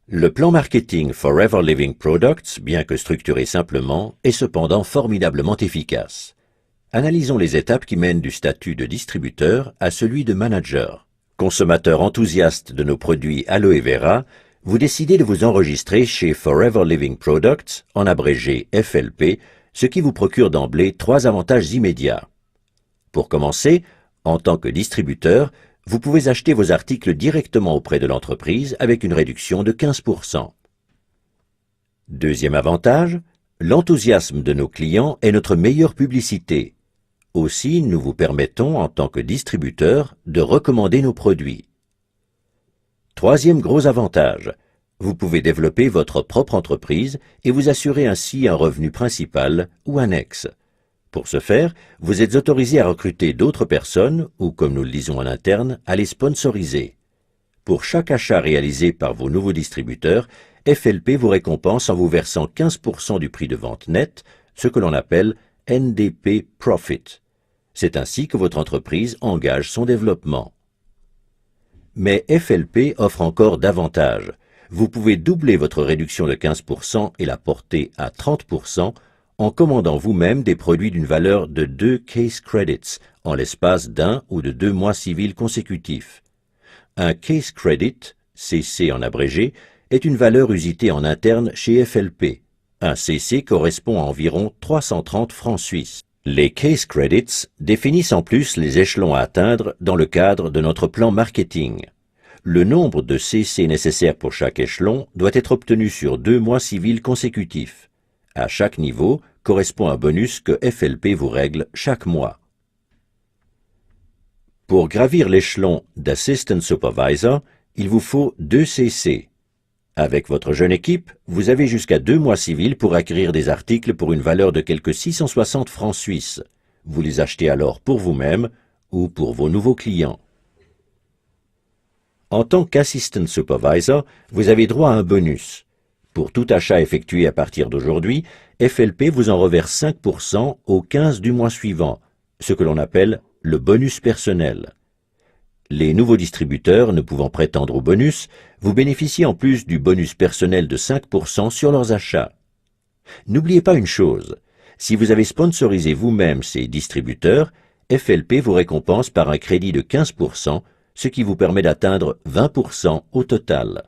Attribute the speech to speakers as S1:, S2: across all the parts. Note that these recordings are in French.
S1: Le plan marketing Forever Living Products, bien que structuré simplement, est cependant formidablement efficace. Analysons les étapes qui mènent du statut de distributeur à celui de manager. Consommateur enthousiaste de nos produits Aloe Vera, vous décidez de vous enregistrer chez Forever Living Products, en abrégé FLP, ce qui vous procure d'emblée 3 avantages immédiats. Pour commencer, en tant que distributeur, vous pouvez acheter vos articles directement auprès de l'entreprise avec une réduction de 15%. Deuxième avantage, l'enthousiasme de nos clients est notre meilleure publicité. Aussi, nous vous permettons, en tant que distributeur, de recommander nos produits. Troisième gros avantage, vous pouvez développer votre propre entreprise et vous assurer ainsi un revenu principal ou annexe. Pour ce faire, vous êtes autorisé à recruter d'autres personnes ou, comme nous le disons en interne, à les sponsoriser. Pour chaque achat réalisé par vos nouveaux distributeurs, FLP vous récompense en vous versant 15% du prix de vente net, ce que l'on appelle NDP Profit. C'est ainsi que votre entreprise engage son développement. Mais FLP offre encore davantage. Vous pouvez doubler votre réduction de 15% et la porter à 30% en commandant vous-même des produits d'une valeur de 2 case credits en l'espace d'1 ou de 2 mois civils consécutifs. Un case credit, CC en abrégé, est une valeur usitée en interne chez FLP. Un CC correspond à environ 330 francs suisses. Les case credits définissent en plus les échelons à atteindre dans le cadre de notre plan marketing. Le nombre de CC nécessaires pour chaque échelon doit être obtenu sur 2 mois civils consécutifs. À chaque niveau correspond un bonus que FLP vous règle chaque mois. Pour gravir l'échelon d'Assistant Supervisor, il vous faut 2 CC. Avec votre jeune équipe, vous avez jusqu'à 2 mois civils pour acquérir des articles pour une valeur de quelque 660 francs suisses. Vous les achetez alors pour vous-même ou pour vos nouveaux clients. En tant qu'Assistant Supervisor, vous avez droit à un bonus. Pour tout achat effectué à partir d'aujourd'hui, FLP vous en reverse 5% au 15 du mois suivant, ce que l'on appelle le bonus personnel. Les nouveaux distributeurs ne pouvant prétendre au bonus, vous bénéficiez en plus du bonus personnel de 5% sur leurs achats. N'oubliez pas une chose, si vous avez sponsorisé vous-même ces distributeurs, FLP vous récompense par un crédit de 15%, ce qui vous permet d'atteindre 20% au total.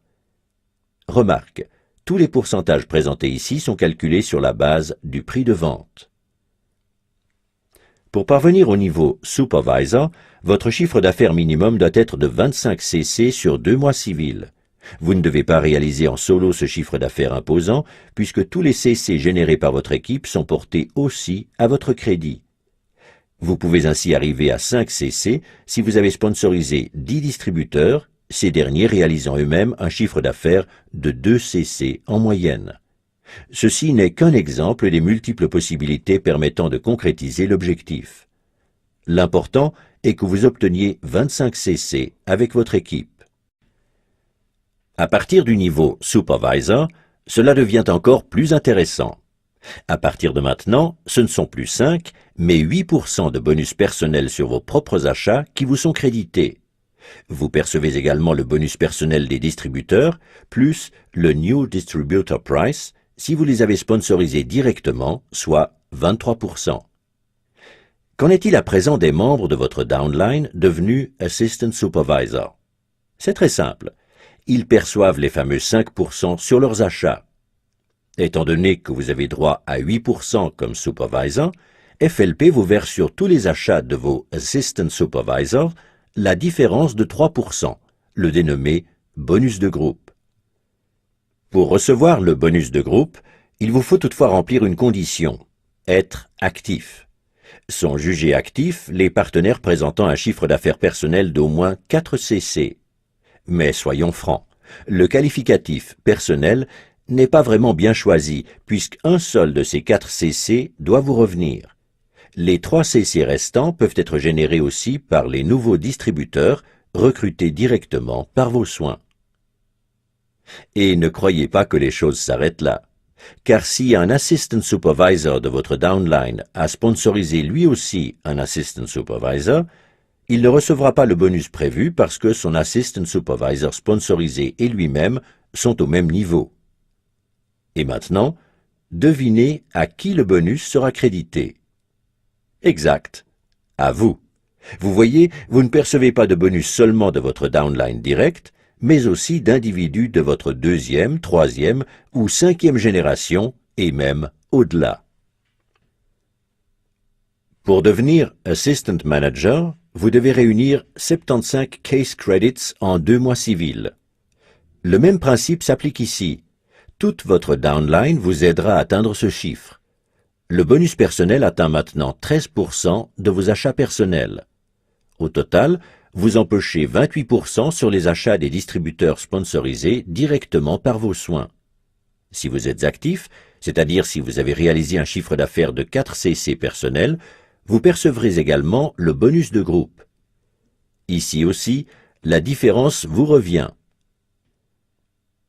S1: Remarque, tous les pourcentages présentés ici sont calculés sur la base du prix de vente. Pour parvenir au niveau Supervisor, votre chiffre d'affaires minimum doit être de 25 CC sur 2 mois civils. Vous ne devez pas réaliser en solo ce chiffre d'affaires imposant, puisque tous les CC générés par votre équipe sont portés aussi à votre crédit. Vous pouvez ainsi arriver à 5 CC si vous avez sponsorisé 10 distributeurs, ces derniers réalisant eux-mêmes un chiffre d'affaires de 2 CC en moyenne. Ceci n'est qu'un exemple des multiples possibilités permettant de concrétiser l'objectif. L'important est que vous obteniez 25 CC avec votre équipe. À partir du niveau Supervisor, cela devient encore plus intéressant. À partir de maintenant, ce ne sont plus 5, mais 8% de bonus personnel sur vos propres achats qui vous sont crédités. Vous percevez également le bonus personnel des distributeurs, plus le New Distributor Price, si vous les avez sponsorisés directement, soit 23%. Qu'en est-il à présent des membres de votre downline devenus Assistant Supervisor? C'est très simple. Ils perçoivent les fameux 5% sur leurs achats. Étant donné que vous avez droit à 8% comme Supervisor, FLP vous verse sur tous les achats de vos Assistant Supervisors la différence de 3%, le dénommé bonus de groupe. Pour recevoir le bonus de groupe, il vous faut toutefois remplir une condition, être actif. Sont jugés actifs les partenaires présentant un chiffre d'affaires personnel d'au moins 4 CC. Mais soyons francs, le qualificatif personnel n'est pas vraiment bien choisi, puisqu'un seul de ces 4 CC doit vous revenir. Les 3 CC restants peuvent être générés aussi par les nouveaux distributeurs recrutés directement par vos soins. Et ne croyez pas que les choses s'arrêtent là, car si un Assistant Supervisor de votre downline a sponsorisé lui aussi un Assistant Supervisor, il ne recevra pas le bonus prévu parce que son Assistant Supervisor sponsorisé et lui-même sont au même niveau. Et maintenant, devinez à qui le bonus sera crédité. Exact, à vous. Vous voyez, vous ne percevez pas de bonus seulement de votre downline direct, mais aussi d'individus de votre deuxième, troisième ou cinquième génération et même au-delà. Pour devenir Assistant Manager, vous devez réunir 75 Case Credits en 2 mois civils. Le même principe s'applique ici. Toute votre downline vous aidera à atteindre ce chiffre. Le bonus personnel atteint maintenant 13% de vos achats personnels. Au total, vous empochez 28% sur les achats des distributeurs sponsorisés directement par vos soins. Si vous êtes actif, c'est-à-dire si vous avez réalisé un chiffre d'affaires de 4 CC personnels, vous percevrez également le bonus de groupe. Ici aussi, la différence vous revient.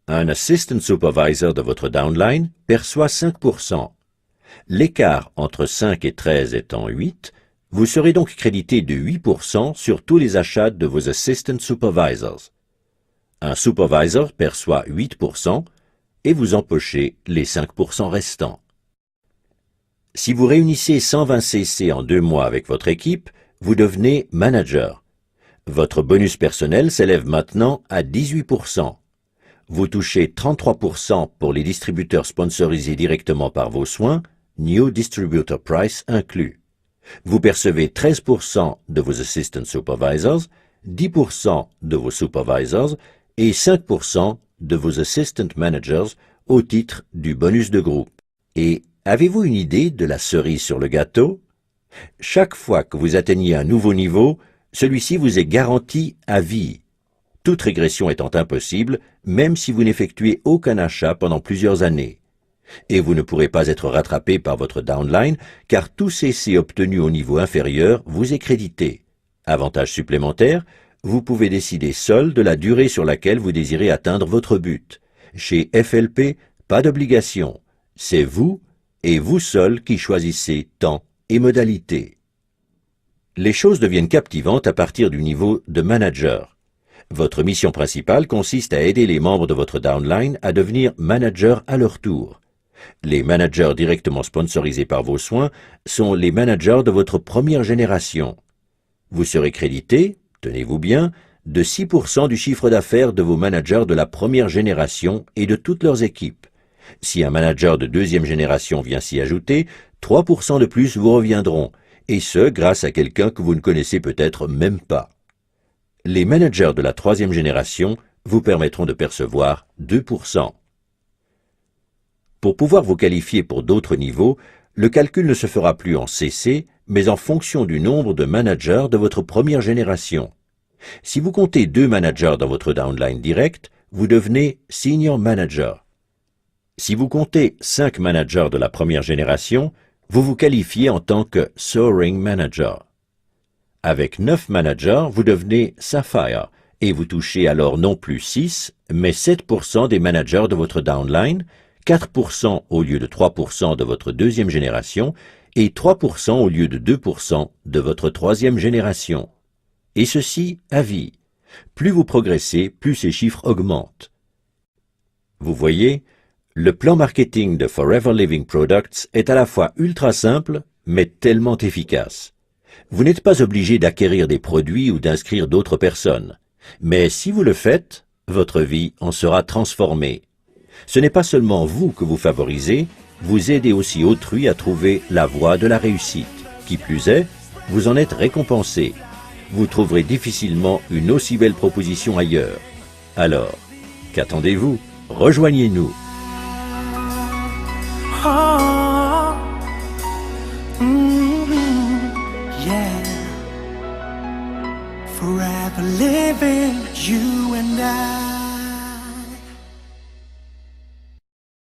S1: Un Assistant Supervisor de votre downline perçoit 5%. L'écart entre 5 et 13 étant 8, vous serez donc crédité de 8% sur tous les achats de vos Assistant Supervisors. Un Supervisor perçoit 8% et vous empochez les 5% restants. Si vous réunissez 120 CC en 2 mois avec votre équipe, vous devenez Manager. Votre bonus personnel s'élève maintenant à 18%. Vous touchez 33% pour les distributeurs sponsorisés directement par vos soins, New Distributor Price inclus. Vous percevez 13% de vos Assistant Supervisors, 10% de vos Supervisors et 5% de vos Assistant Managers au titre du bonus de groupe. Et avez-vous une idée de la cerise sur le gâteau? Chaque fois que vous atteignez un nouveau niveau, celui-ci vous est garanti à vie. Toute régression étant impossible, même si vous n'effectuez aucun achat pendant plusieurs années. Et vous ne pourrez pas être rattrapé par votre downline, car tout CC obtenu au niveau inférieur vous est crédité. Avantage supplémentaire, vous pouvez décider seul de la durée sur laquelle vous désirez atteindre votre but. Chez FLP, pas d'obligation. C'est vous et vous seul qui choisissez temps et modalités. Les choses deviennent captivantes à partir du niveau de manager. Votre mission principale consiste à aider les membres de votre downline à devenir managers à leur tour. Les managers directement sponsorisés par vos soins sont les managers de votre première génération. Vous serez crédité, tenez-vous bien, de 6% du chiffre d'affaires de vos managers de la première génération et de toutes leurs équipes. Si un manager de deuxième génération vient s'y ajouter, 3% de plus vous reviendront, et ce grâce à quelqu'un que vous ne connaissez peut-être même pas. Les managers de la troisième génération vous permettront de percevoir 2%. Pour pouvoir vous qualifier pour d'autres niveaux, le calcul ne se fera plus en CC, mais en fonction du nombre de managers de votre première génération. Si vous comptez 2 managers dans votre downline direct, vous devenez Senior Manager. Si vous comptez 5 managers de la première génération, vous vous qualifiez en tant que Soaring Manager. Avec 9 managers, vous devenez Sapphire et vous touchez alors non plus 6, mais 7% des managers de votre downline, 4% au lieu de 3% de votre deuxième génération et 3% au lieu de 2% de votre troisième génération. Et ceci à vie. Plus vous progressez, plus ces chiffres augmentent. Vous voyez, le plan marketing de Forever Living Products est à la fois ultra simple, mais tellement efficace. Vous n'êtes pas obligé d'acquérir des produits ou d'inscrire d'autres personnes. Mais si vous le faites, votre vie en sera transformée. Ce n'est pas seulement vous que vous favorisez, vous aidez aussi autrui à trouver la voie de la réussite. Qui plus est, vous en êtes récompensé. Vous trouverez difficilement une aussi belle proposition ailleurs. Alors, qu'attendez-vous? Rejoignez-nous.
S2: Oh, yeah. Forever living, you and I.